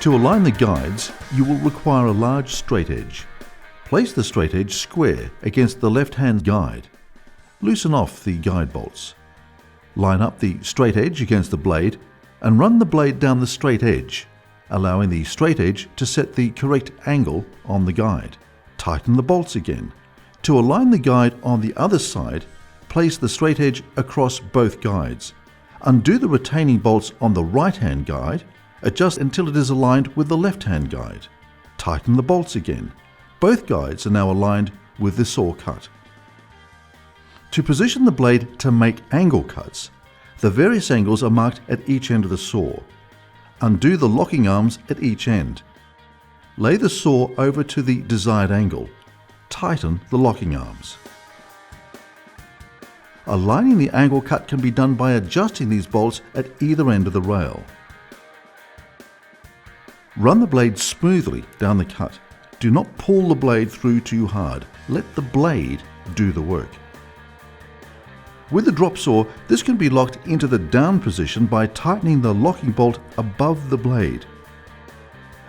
To align the guides, you will require a large straight edge. Place the straight edge square against the left-hand guide. Loosen off the guide bolts. Line up the straight edge against the blade and run the blade down the straight edge, allowing the straight edge to set the correct angle on the guide. Tighten the bolts again. To align the guide on the other side, place the straight edge across both guides. Undo the retaining bolts on the right-hand guide. Adjust until it is aligned with the left-hand guide. Tighten the bolts again. Both guides are now aligned with the saw cut. To position the blade to make angle cuts, the various angles are marked at each end of the saw. Undo the locking arms at each end. Lay the saw over to the desired angle. Tighten the locking arms. Aligning the angle cut can be done by adjusting these bolts at either end of the rail. Run the blade smoothly down the cut. Do not pull the blade through too hard. Let the blade do the work. With the drop saw, this can be locked into the down position by tightening the locking bolt above the blade.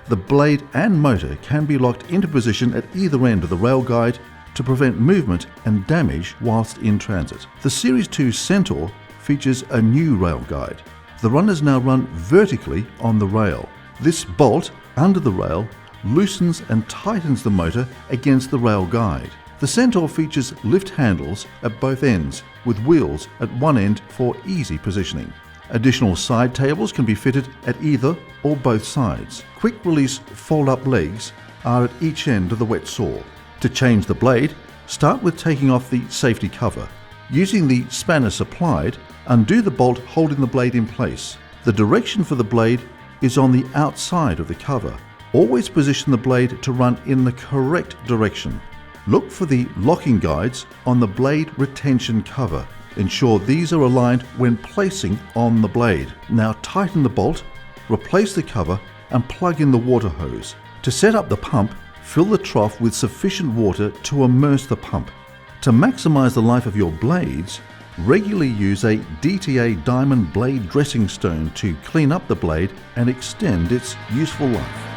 The blade and motor can be locked into position at either end of the rail guide to prevent movement and damage whilst in transit. The Series 2 Centaur features a new rail guide. The runners now run vertically on the rail. This bolt under the rail loosens and tightens the motor against the rail guide. The Centaur features lift handles at both ends with wheels at one end for easy positioning. Additional side tables can be fitted at either or both sides. Quick release fold-up legs are at each end of the wet saw. To change the blade, start with taking off the safety cover. Using the spanner supplied, undo the bolt holding the blade in place. The direction for the blade is on the outside of the cover. Always position the blade to run in the correct direction. Look for the locking guides on the blade retention cover. Ensure these are aligned when placing on the blade. Now tighten the bolt, replace the cover and plug in the water hose. To set up the pump, fill the trough with sufficient water to immerse the pump. To maximize the life of your blades, regularly use a DTA diamond blade dressing stone to clean up the blade and extend its useful life.